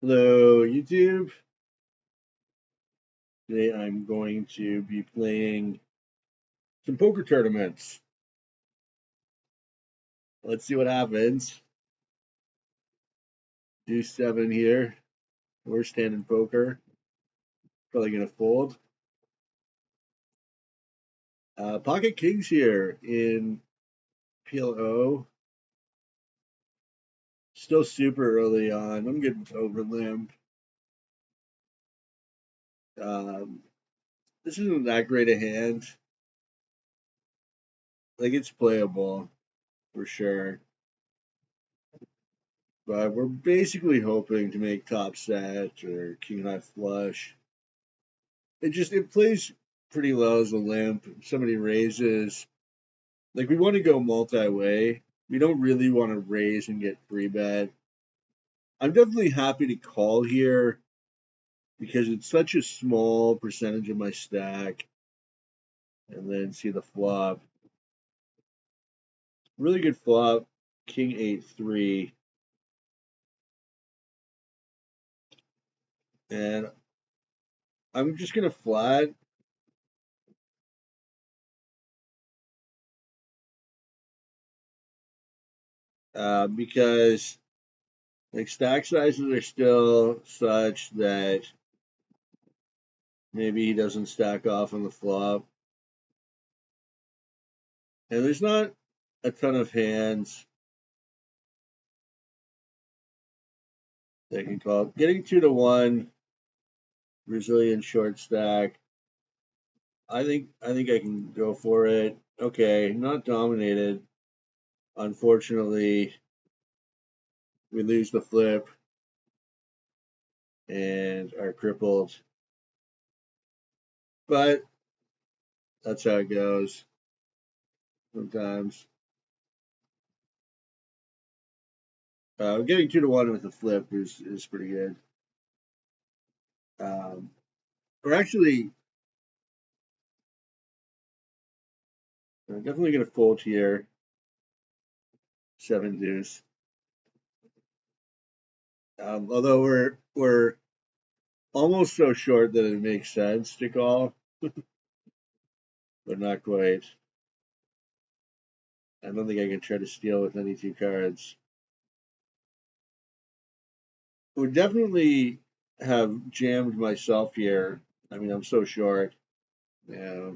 Hello, YouTube. Today I'm going to be playing some poker tournaments. Let's see what happens. Deuce 7 here. Worst hand in poker. Probably going to fold. Pocket Kings here in PLO. Still super early on. I'm getting over limp. Um, this isn't that great a hand. Like, it's playable for sure. But we're basically hoping to make top set or king high flush. It plays pretty low as a limp. If somebody raises, like, we want to go multi-way. We don't really want to raise and get free bet. I'm definitely happy to call here because it's such a small percentage of my stack. And then see the flop. Really good flop. King 8-3. And I'm just gonna flat. Because like stack sizes are still such that maybe he doesn't stack off on the flop. And there's not a ton of hands that can call. Getting 2-1, Brazilian short stack. I think I can go for it. Okay, not dominated. Unfortunately, we lose the flip and are crippled. But that's how it goes sometimes. Getting 2-1 with the flip is pretty good. We're actually definitely going to fold here. 7 deuce. Although we're almost so short that it makes sense to call, but not quite. I don't think I can try to steal with any two cards. Would definitely have jammed myself here. I mean, I'm so short. Yeah.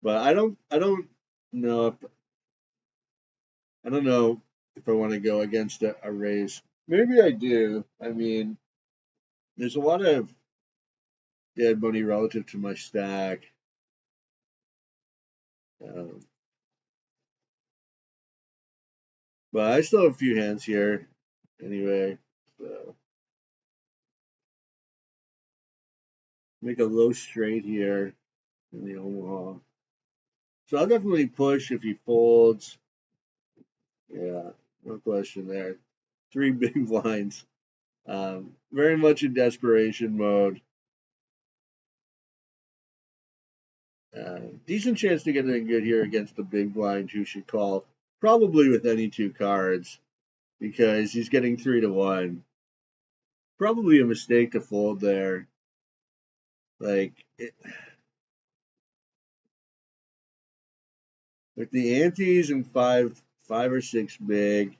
But know if I don't know if I want to go against a raise. Maybe I do. I mean, there's a lot of dead money relative to my stack. Um, but I still have a few hands here anyway. So make a low straight here in the Omaha. So I'll definitely push if he folds. Yeah, no question there. 3 big blinds. Very much in desperation mode. Decent chance to get in good here against the big blind who should call. Probably with any two cards because he's getting 3-1. Probably a mistake to fold there. Like, with the antes and five or six big,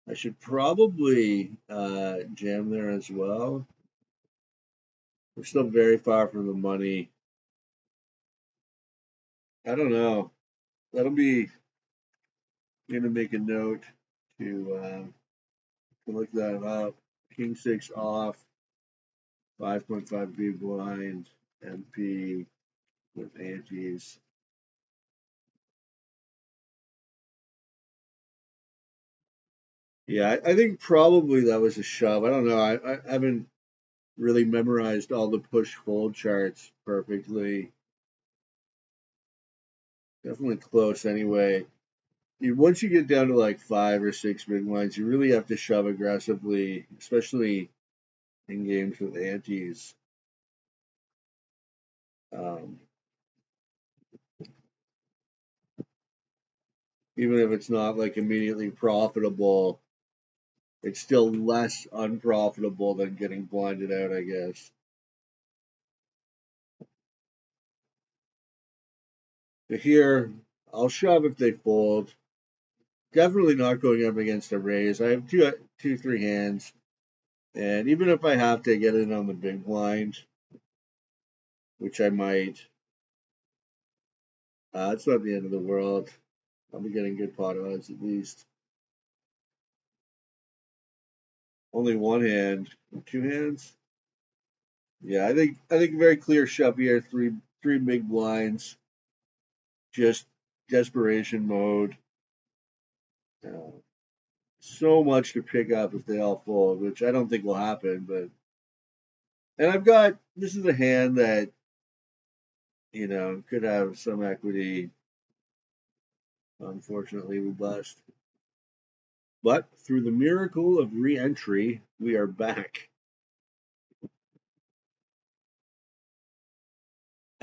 I should probably jam there as well. We're still very far from the money. I don't know. That'll be gonna make a note to look that up. King 6 off, 5.5 big blind, MP with antes. Yeah, I think probably that was a shove. I don't know. I haven't really memorized all the push fold charts perfectly. Definitely close anyway. Once you get down to like 5 or 6 big blinds, you really have to shove aggressively, especially in games with antes. Um, Even if it's not like immediately profitable, it's still less unprofitable than getting blinded out, I guess. But here, I'll shove if they fold. Definitely not going up against a raise. I have two, 3 hands, and even if I have to get in on the big blind, which I might, it's not the end of the world. I'll be getting good pot odds at least. Only 1 hand, 2 hands. Yeah, I think very clear shove here. Three big blinds. Just desperation mode. Uh, so much to pick up if they all fold, which I don't think will happen. But and I've got this is a hand that could have some equity. Unfortunately, we bust. But through the miracle of re-entry, we are back.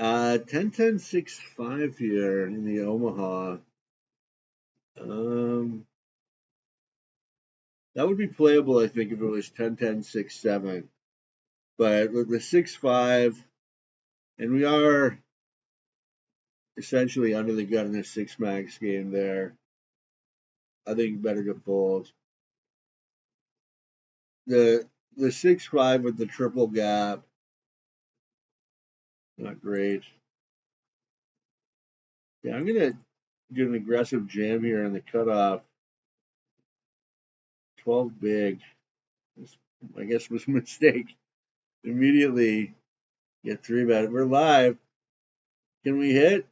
10-10-6-5 here in the Omaha. That would be playable, I think, if it was 10-10-6-7. But with the 6-5, and we are essentially under the gun in this 6-max game there, I think better to fold. The 6-5 with the triple gap, not great. Yeah, I'm gonna do an aggressive jam here on the cutoff. 12 big. This, I guess was a mistake. Immediately get 3-bet. We're live. Can we hit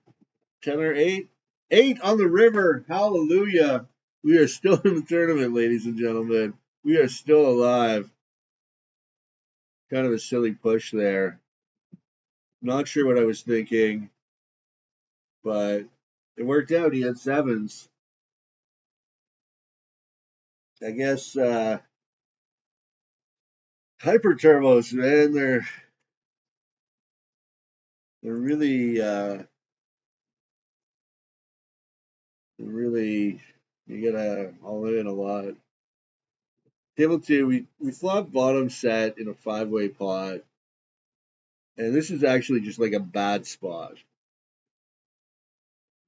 10 or 8? 8 on the river. Hallelujah. We are still in the tournament, ladies and gentlemen. We are still alive. Kind of a silly push there. Not sure what I was thinking, but it worked out. He had 7s. I guess hyper turbos, man, they're really you gotta all in a lot. Table 2, we flopped bottom set in a 5-way pot, and this is actually just like a bad spot.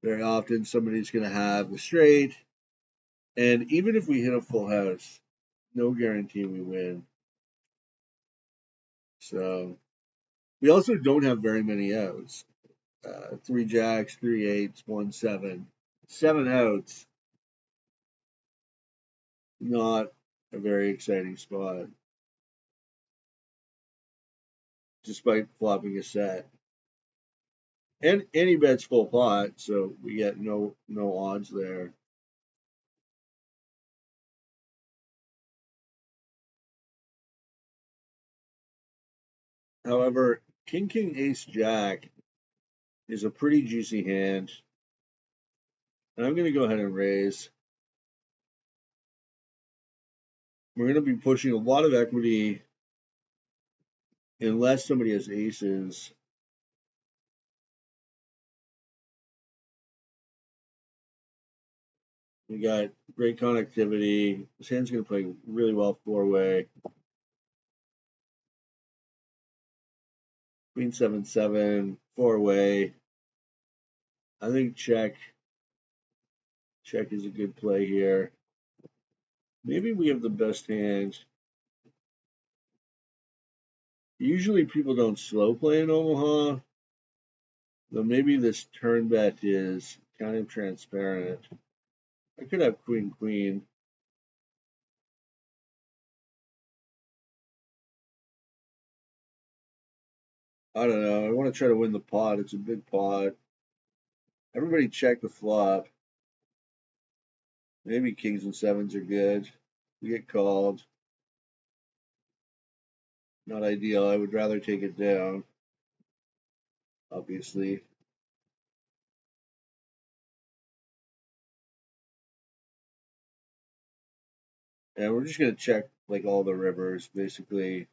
Very often somebody's gonna have the straight, and even if we hit a full house, no guarantee we win. So we also don't have very many outs. 3 jacks, 3 eights, 1 7. 7 outs. Not a very exciting spot, despite flopping a set. And he bets full pot, so we get no odds there. However, King King Ace Jack is a pretty juicy hand, and I'm going to go ahead and raise. We're going to be pushing a lot of equity unless somebody has aces. We got great connectivity. This hand's going to play really well 4-way. Queen 7-7, 4-way. I think check is a good play here. Maybe we have the best hand. Usually people don't slow play in Omaha, though maybe this turn bet is kind of transparent. I could have queen queen. I don't know. I want to try to win the pot. It's a big pot. Everybody check the flop. Maybe kings and sevens are good. We get called. Not ideal. I would rather take it down, obviously. And we're just going to check like all the rivers, basically.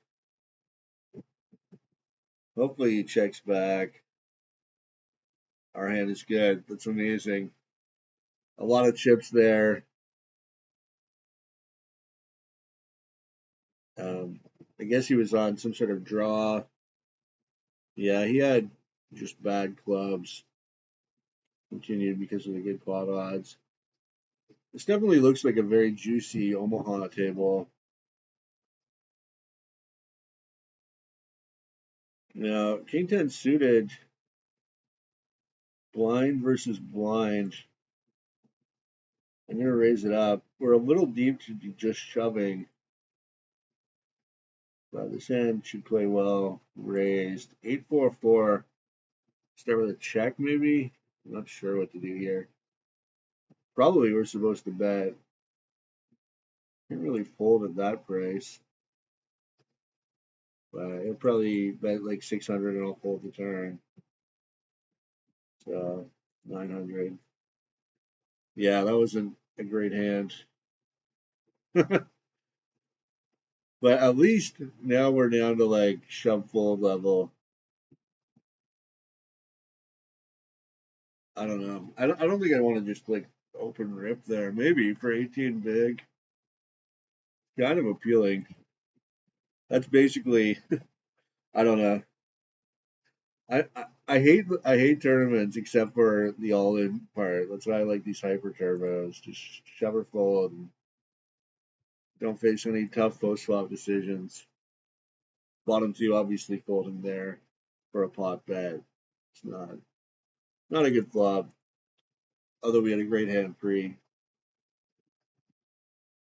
Hopefully he checks back. Our hand is good. That's amazing. A lot of chips there. Um, I guess he was on some sort of draw. Yeah, he had just bad clubs. Continued because of the good pot odds. This definitely looks like a very juicy Omaha table. Now, King 10 suited, blind versus blind. I'm going to raise it up. We're a little deep to be just shoving. But this hand should play well. Raised. 8-4-4. Start with a check, maybe? I'm not sure what to do here. Probably we're supposed to bet. Can't really fold at that price. But he'll probably bet like 600 and I'll fold the turn. So 900. Yeah, that wasn't a great hand. But at least now we're down to like shove fold level. I don't know. I don't think I want to just like open rip there. Maybe for 18 big. Kind of appealing. That's basically I don't know. I hate tournaments except for the all in part. That's why I like these hyper turbos. Just shove or fold and don't face any tough post flop decisions. Bottom two obviously folding there for a pot bet. It's not a good flop. Although we had a great hand pre.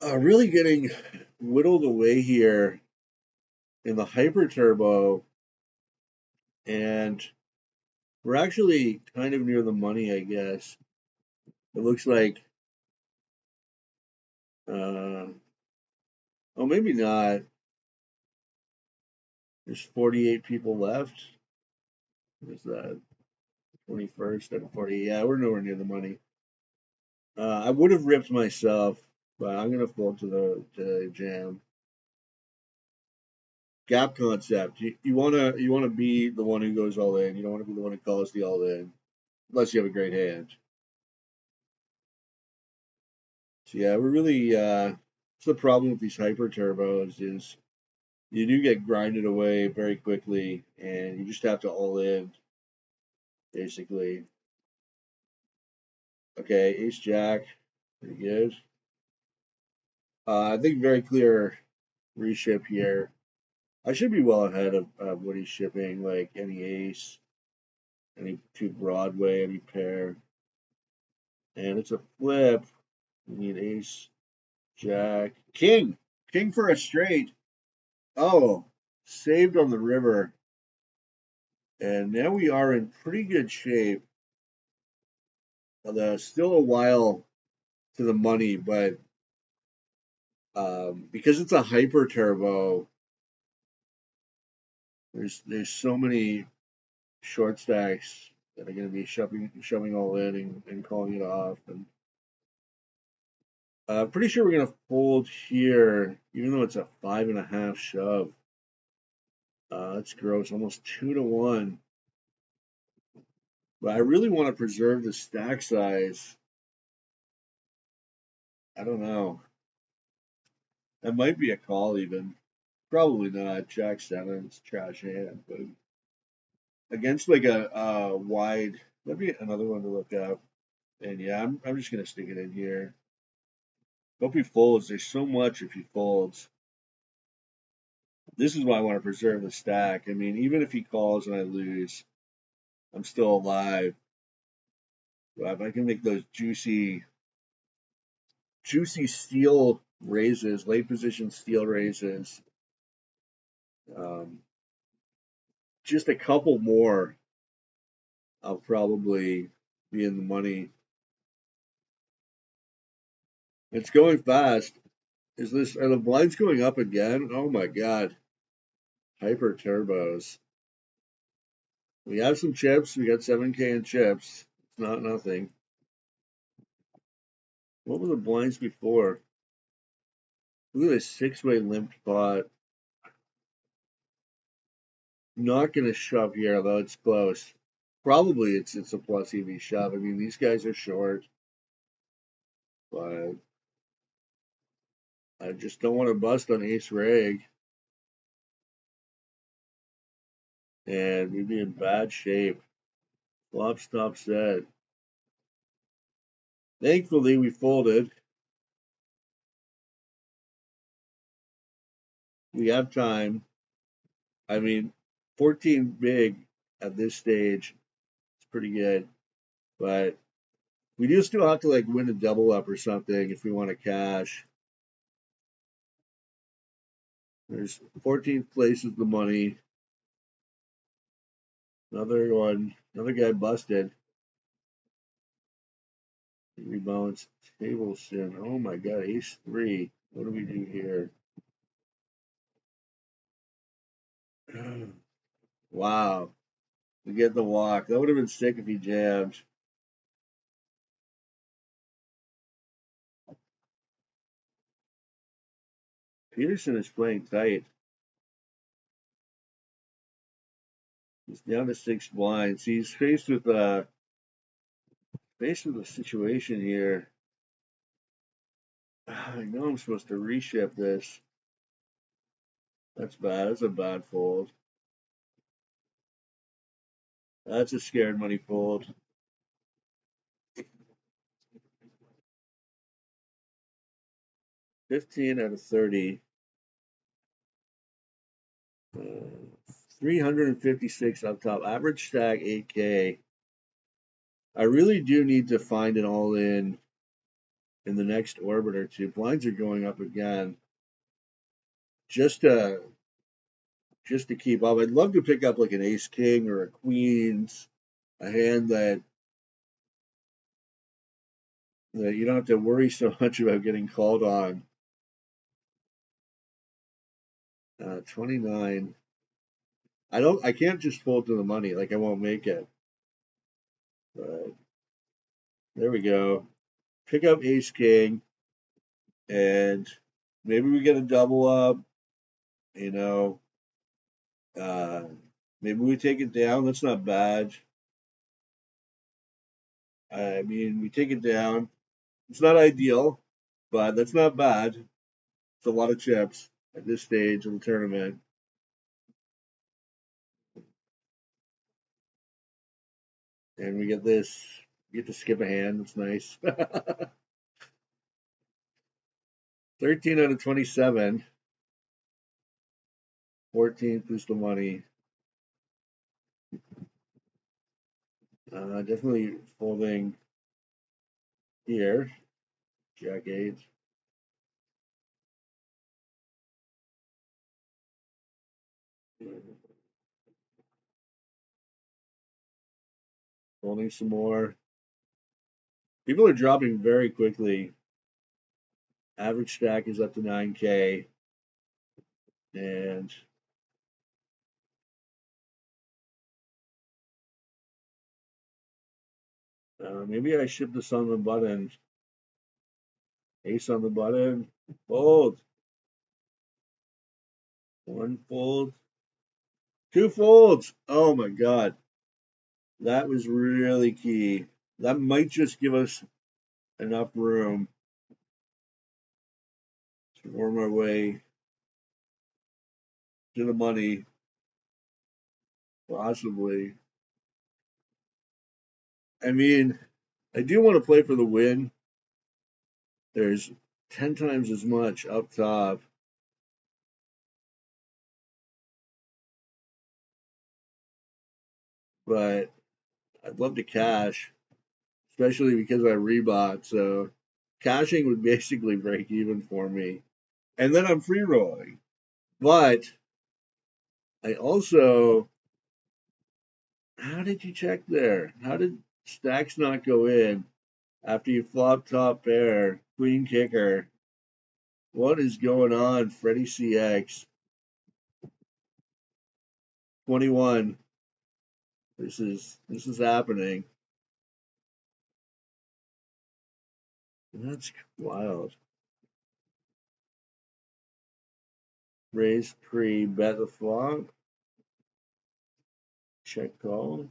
Really getting whittled away here in the hyper turbo, and we're actually kind of near the money, I guess. It looks like, uh, oh, maybe not. There's 48 people left. What is that? 21st and 40. Yeah, we're nowhere near the money. I would have ripped myself, but I'm gonna fold to the jam. Gap concept. You wanna be the one who goes all in. You don't want to be the one who calls the all in, unless you have a great hand. So yeah, we're really it's the problem with these hyper turbos is you do get grinded away very quickly, and you just have to all in basically. Okay, ace jack, pretty good. I think very clear reship here. I should be well ahead of what he's shipping, like any ace, any two Broadway, any pair. And it's a flip. We need ace, jack, king. King for a straight. Oh, saved on the river. And now we are in pretty good shape. Although still a while to the money, but because it's a hyper turbo, there's so many short stacks that are going to be shoving all in and calling it off. And pretty sure we're going to fold here, even though it's a 5.5 shove. That's gross, almost 2-1. But I really want to preserve the stack size. I don't know. That might be a call even. Probably not. Jack seven's trash hand, but against like a wide, that'd be another one to look up. And yeah, I'm just gonna stick it in here. Hope he folds. There's so much if he folds. This is why I want to preserve the stack. I mean, even if he calls and I lose, I'm still alive. But if I can make those juicy steal raises, late position steal raises, um, just a couple more, I'll probably be in the money. It's going fast. Are the blinds going up again? Oh my god. Hyper turbos. We have some chips. We got 7K in chips. It's not nothing. What were the blinds before? Look at this 6-way limped pot. Not gonna shove here, though it's close. Probably it's a plus EV shove. I mean, these guys are short, but I just don't want to bust on ace reg. and we'd be in bad shape. Flop, stop, set. Thankfully, we folded. We have time. I mean, 14 big at this stage is pretty good, but we do still have to like win a double up or something if we want to cash. There's 14th place is the money. Another one, another guy busted. Rebalance table sin. Oh my god, ace three. What do we do here? Wow. We get the walk. That would have been sick if he jammed. Peterson is playing tight. He's down to 6 blinds. He's faced with a situation here. I know I'm supposed to reshift this. That's bad. That's a bad fold. That's a scared money fold. 15 out of 30. 356 up top. Average stack 8K. I really do need to find an all in the next orbit or two. Blinds are going up again. Just to keep up. I'd love to pick up like an ace king or a queens, a hand that you don't have to worry so much about getting called on. 29. I can't just fold to the money, like I won't make it. But there we go. Pick up ace king, and maybe we get a double up, you know. Uh, maybe we take it down. That's not bad. I mean, we take it down. It's not ideal, but that's not bad. It's a lot of chips at this stage of the tournament. And we get this. We get to skip a hand. That's nice. 13 out of 27. 14th is the money. Definitely folding here. Jack 8. Folding some more. People are dropping very quickly. Average stack is up to 9K. And maybe I ship this on the button. Ace on the button. Fold. One fold. Two folds. Oh my god. That was really key. That might just give us enough room to worm our way to the money, possibly. I mean, I do want to play for the win. There's 10 times as much up top. But I'd love to cash, especially because I rebought. So cashing would basically break even for me. And then I'm free rolling. But I also, how did you check there? How did stacks not go in after you flop top pair, queen kicker? What is going on, Freddie CX? 21. This is happening. That's wild. Raise pre, bet the flop. Check call.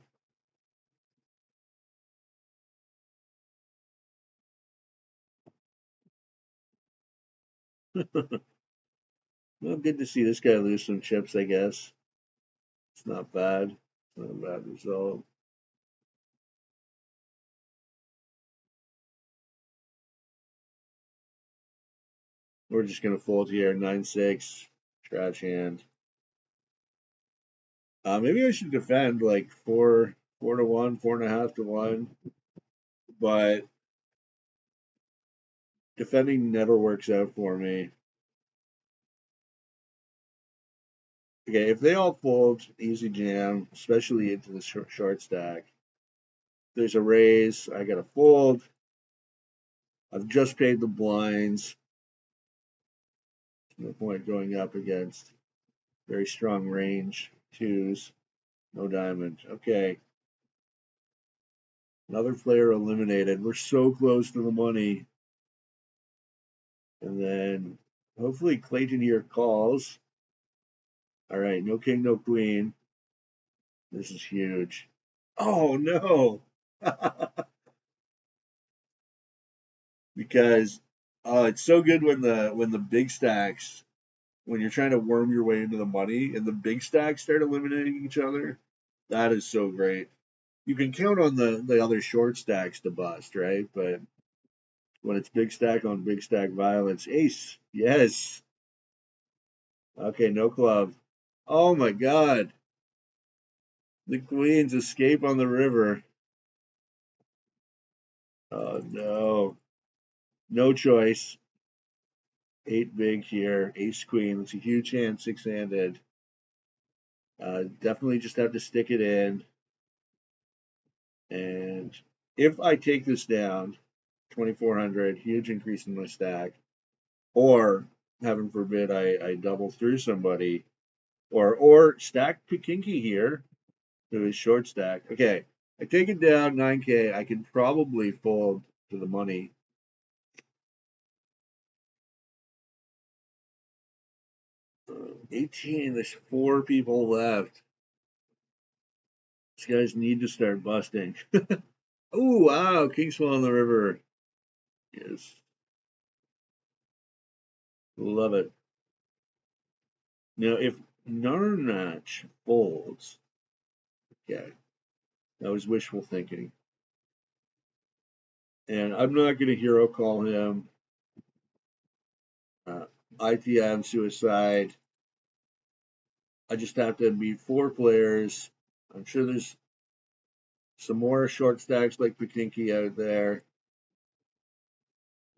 Well, good to see this guy lose some chips, I guess. It's not bad. It's not a bad result. We're just gonna fold here. 9-6. Trash hand. Maybe I should defend like 4-1, 4.5-1, but defending never works out for me. Okay, if they all fold, easy jam, especially into the short stack. There's a raise. I got to fold. I've just paid the blinds. No point going up against very strong range twos. No diamond. Okay. Another player eliminated. We're so close to the money. And then hopefully Clayton here calls. All right, no king, no queen. This is huge. Oh no. Because it's so good when the big stacks, when you're trying to worm your way into the money and the big stacks start eliminating each other. That is so great. You can count on the other short stacks to bust, right? But when it's big stack on big stack violence, ace, yes. Okay, no club. Oh my god. The queens escape on the river. Oh no. No choice. 8 big here. Ace queen. It's a huge hand, 6-handed. Definitely just have to stick it in. And if I take this down, 2,400, huge increase in my stack, or heaven forbid I double through somebody, or stack Pikinky here, who is short stack. Okay, I take it down 9K. I can probably fold to the money. 18. There's 4 people left. These guys need to start busting. Oh wow, Kingswell on the river. Yes, love it. Now if Narnach folds, okay, that was wishful thinking. And I'm not going to hero call him. ITM suicide. I just have to beat 4 players. I'm sure there's some more short stacks like Pikinky out there.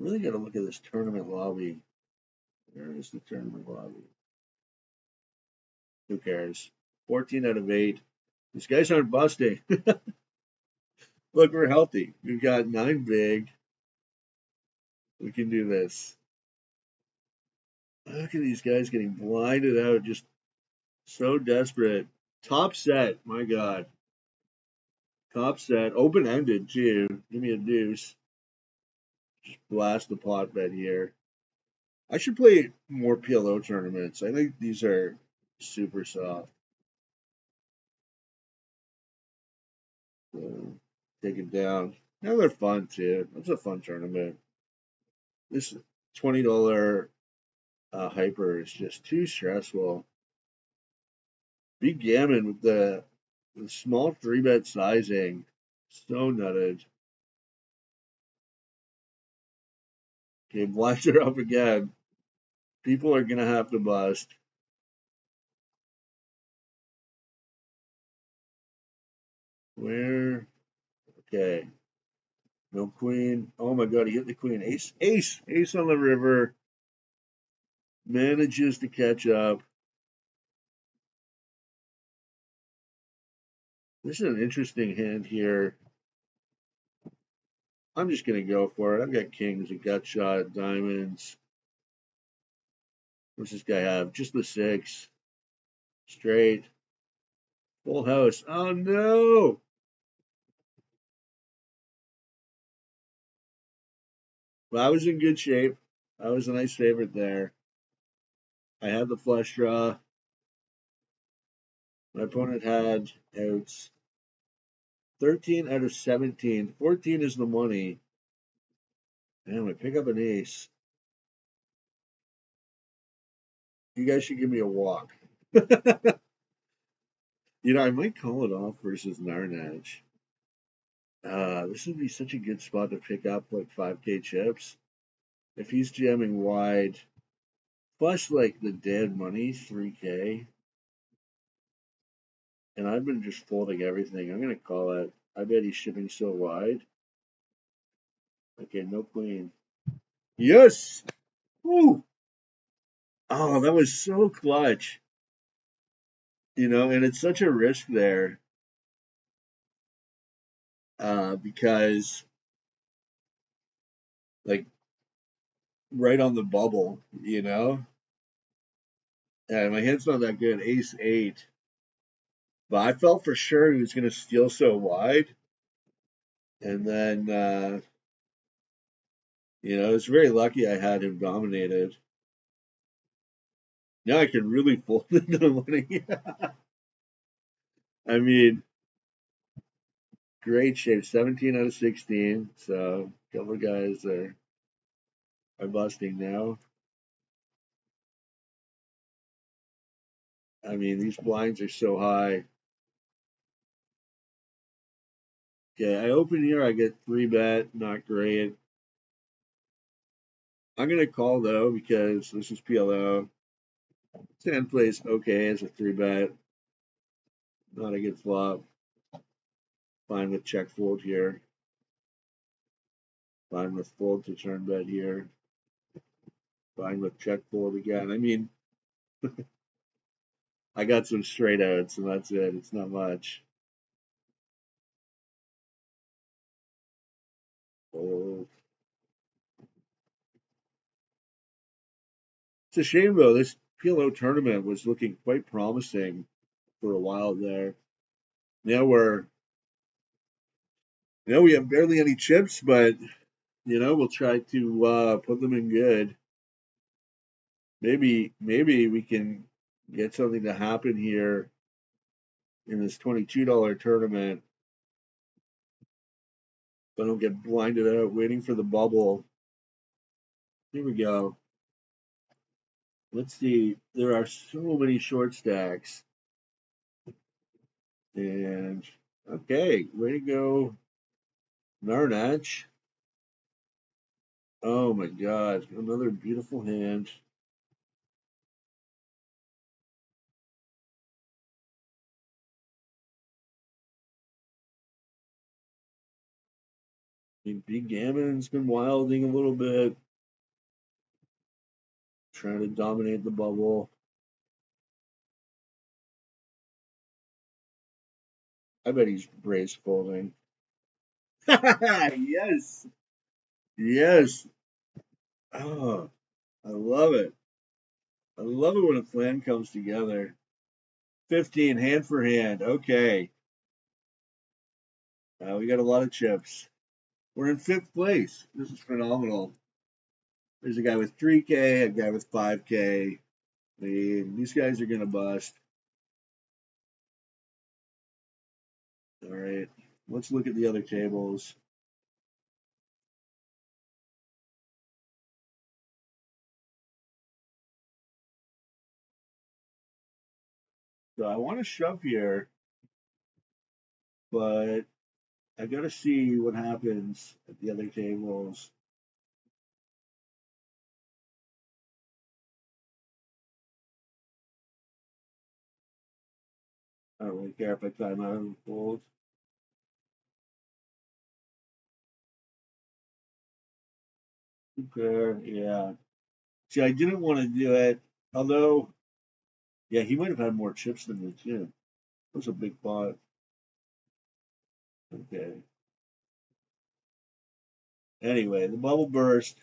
Really got to look at this tournament lobby. Where is the tournament lobby? Who cares? 14 out of 8. These guys aren't busting. Look, we're healthy. We've got 9 big. We can do this. Look at these guys getting blinded out, just so desperate. Top set, my God. Top set, open ended too. Give me a deuce. Just blast the pot bet here. I should play more PLO tournaments. I think these are super soft. So, take it down. Now they're fun too. That's a fun tournament. This $20 hyper is just too stressful. Big gammon with the small 3-bet sizing. So nutted. Okay, blinds are up again. People are gonna have to bust. Where? Okay. No queen. Oh my god, he hit the queen. Ace, ace, ace on the river. Manages to catch up. This is an interesting hand here. I'm just gonna go for it. I've got kings, a gut shot, diamonds. What's this guy have? Just the 6. Straight. Full house. Oh no! Well, I was in good shape. I was a nice favorite there. I had the flush draw. My opponent had outs. 13 out of 17. 14 is the money. And I pick up an ace. You guys should give me a walk. I might call it off versus Narnach. This would be such a good spot to pick up like 5K chips. If he's jamming wide, plus like the dead money, 3K, and I've been just folding everything. I'm gonna call it. I bet he's shipping so wide. Okay, no queen. Yes! Woo! Oh, that was so clutch. And it's such a risk there, because like right on the bubble. And my hand's not that good, ace eight. But I felt for sure he was gonna steal so wide. And then it's very lucky I had him dominated. Now I can really fold into the money. I mean, great shape, 17 out of 16. So a couple of guys are busting now. I mean, these blinds are so high. Okay, I open here, I get 3-bet, not great. I'm gonna call though because this is PLO. Stand plays okay as a 3-bet. Not a good flop. Fine with check fold here. Fine with fold to turn bet here. Fine with check fold again. I mean, I got some straight outs and that's it. It's not much. Fold. It's a shame though. This PLO tournament was looking quite promising for a while there. Now we have barely any chips, but we'll try to put them in good. Maybe we can get something to happen here in this $22 tournament. So I don't get blinded out waiting for the bubble. Here we go. Let's see. There are so many short stacks. And okay, way to go, Narnach. Oh my God, another beautiful hand. I mean, Big Gammon's been wilding a little bit, trying to dominate the bubble. I bet he's brace folding. Yes, yes. Oh, I love it. I love it when a plan comes together. 15 hand for hand. Okay. We got a lot of chips. We're in fifth place. This is phenomenal. There's a guy with 3K, a guy with 5K. I mean, these guys are going to bust. All right. Let's look at the other tables. So I want to shove here, but I got to see what happens at the other tables. I don't really care if I time out and fold. Okay, yeah. See, I didn't want to do it, although, yeah, he might have had more chips than me too. That was a big pot. Okay. Anyway, the bubble burst.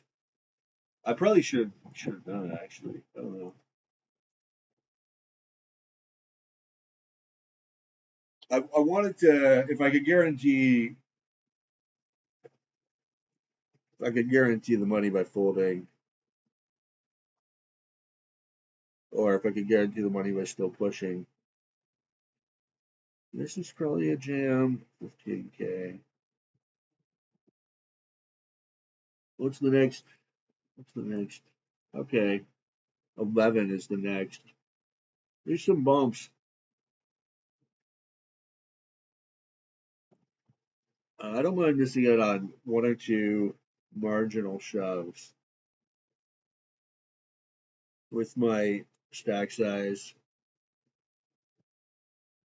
I probably should have done it actually. I don't know. I wanted to if I could guarantee the money by folding, or if I could guarantee the money by still pushing. This is probably a jam. 15K. What's the next? What's the next? Okay. 11 is the next. There's some bumps. I don't mind missing out on one or two marginal shoves with my stack size.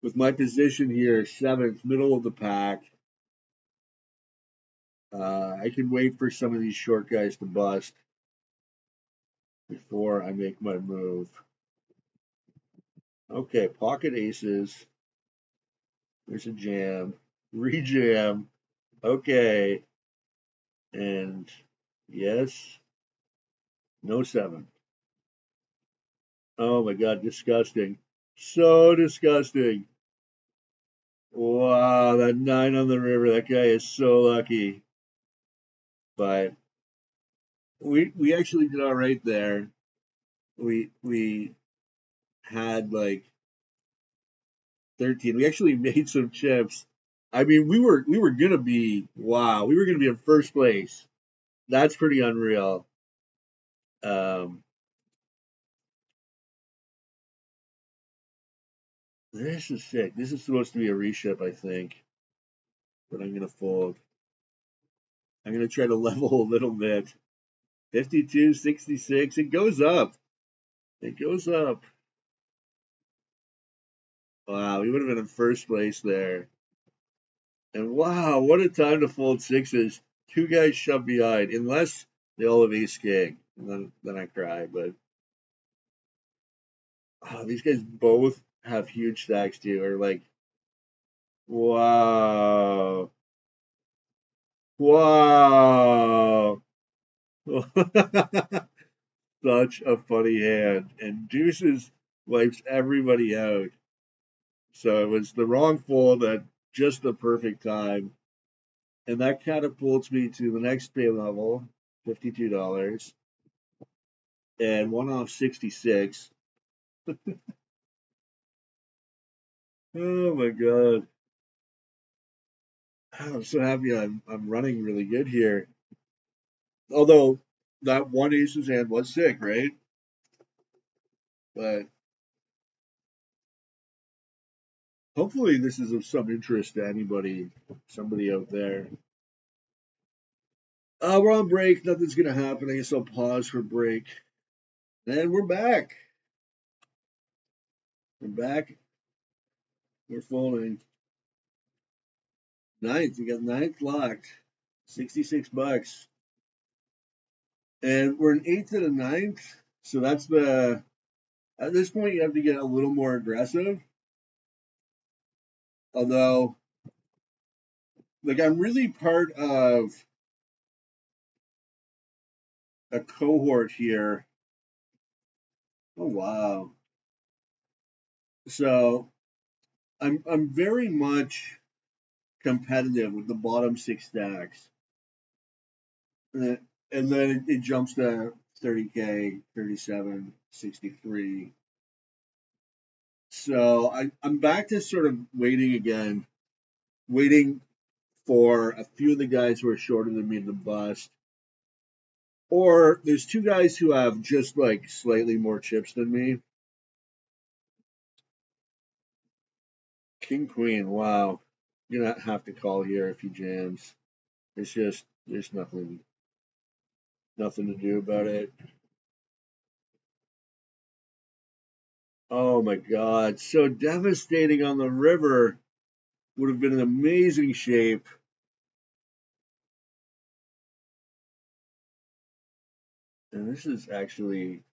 With my position here, seventh, middle of the pack, I can wait for some of these short guys to bust before I make my move. Okay, pocket aces. There's a jam. Rejam. Okay. And yes, no seven. Oh my God, disgusting. So disgusting. Wow, that nine on the river. That guy is so lucky. But we actually did all right there. We had like 13. We actually made some chips. I mean, we were gonna be wow. We were gonna be in first place. That's pretty unreal. Um, this is sick. This is supposed to be a reship, I think, but I'm gonna fold. I'm gonna try to level a little bit. 52, 66. It goes up. It goes up. Wow, we would have been in first place there. And wow, what a time to fold sixes. Two guys shoved behind, unless they all have ace king. And then I cry. But these guys both have huge stacks too. Or like, wow, wow, such a funny hand. And deuces wipes everybody out. So it was the wrong fold at just the perfect time. And that catapults me to the next pay level, $52, and one off 66. Oh my God. I'm so happy I'm running really good here. Although that one aces hand was sick, right? But hopefully this is of some interest to anybody, somebody out there. We're on break. Nothing's gonna happen. I guess I'll pause for break. And we're back. We're back. We're folding. Ninth. We got ninth locked. $66. And we're an eighth and a ninth. So that's the at this point you have to get a little more aggressive. Although like I'm really part of a cohort here. Oh wow. So I'm very much competitive with the bottom six stacks. And then it jumps to 30K, 37, 63. So I'm back to sort of waiting again, waiting for a few of the guys who are shorter than me to bust. Or there's two guys who have just like slightly more chips than me. King Queen, wow. You're gonna have to call here if he jams. It's just there's nothing to do about it. Oh my God, so devastating on the river. Would have been an amazing shape. And this is actually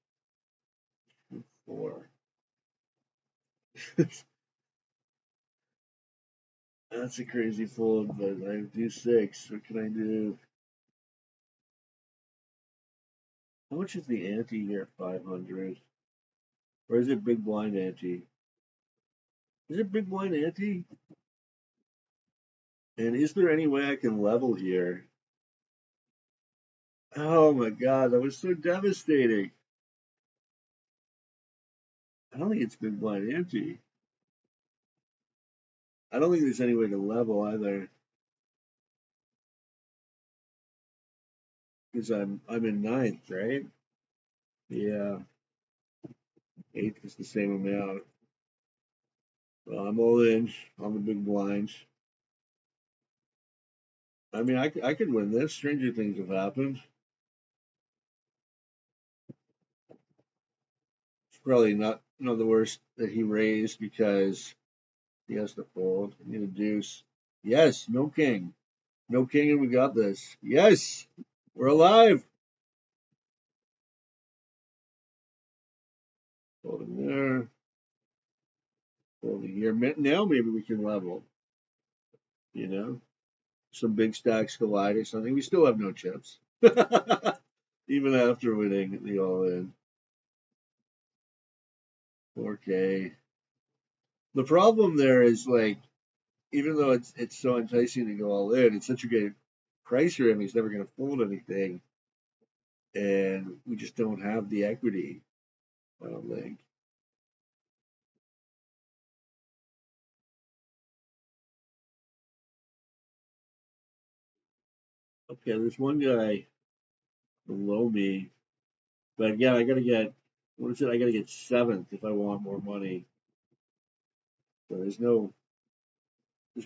four. That's a crazy fold, but I do six. What can I do? How much is the ante here? 500. Or is it big blind ante? Is it big blind ante? And is there any way I can level here? Oh my God, that was so devastating. I don't think it's big blind ante. I don't think there's any way to level either. Because I'm in ninth, right? Yeah, eighth is the same amount. Well, I'm all in on the big blinds. I mean, I could win this. Stranger things have happened. It's probably not the worst that he raised because he has to fold. I need a deuce. Yes, no king. No king, and we got this. Yes, we're alive. Folding there. Folding here. Now maybe we can level. You know, some big stacks collide or something. We still have no chips. Even after winning the all in. 4K. The problem there is like, even though it's so enticing to go all in, it's such a good price for him. He's never going to fold anything, and we just don't have the equity. I don't think. Okay, there's one guy below me, but again, I got to get what is it? I got to get seventh if I want more money. So there's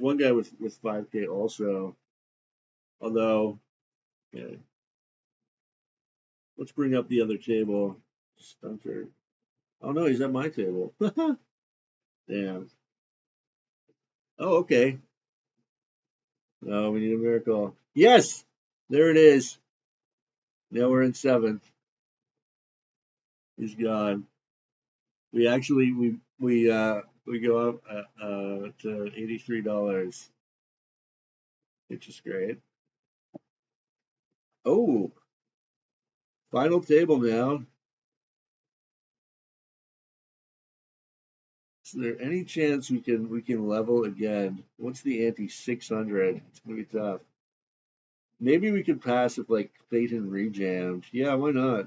one guy with 5K also. Although, yeah, let's bring up the other table. Stunter. Oh no, he's at my table. Damn. Oh, okay. No, we need a miracle. Yes, there it is. Now we're in seventh. He's gone. We actually we go up to $83, which is great. Oh, final table now. Is there any chance we can level again? What's the ante? 600. It's gonna be tough. Maybe we could pass if like Phaeton rejammed. Yeah, why not?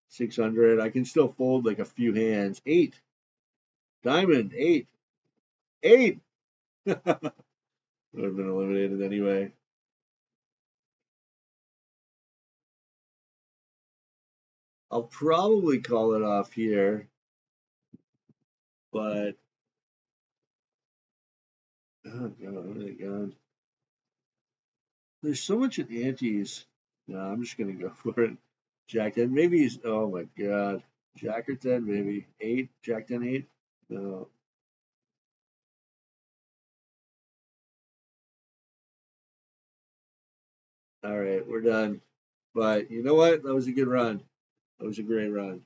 600. I can still fold like a few hands. Eight. Diamond. Eight. Eight. Would have been eliminated anyway. I'll probably call it off here, but oh god, oh my god. There's so much in antes. No, I'm just gonna go for it. Jack 10, maybe he's oh my god. Jack or 10, maybe. Eight, Jack 10 8. No. All right, we're done. But you know what? That was a good run. That was a great run.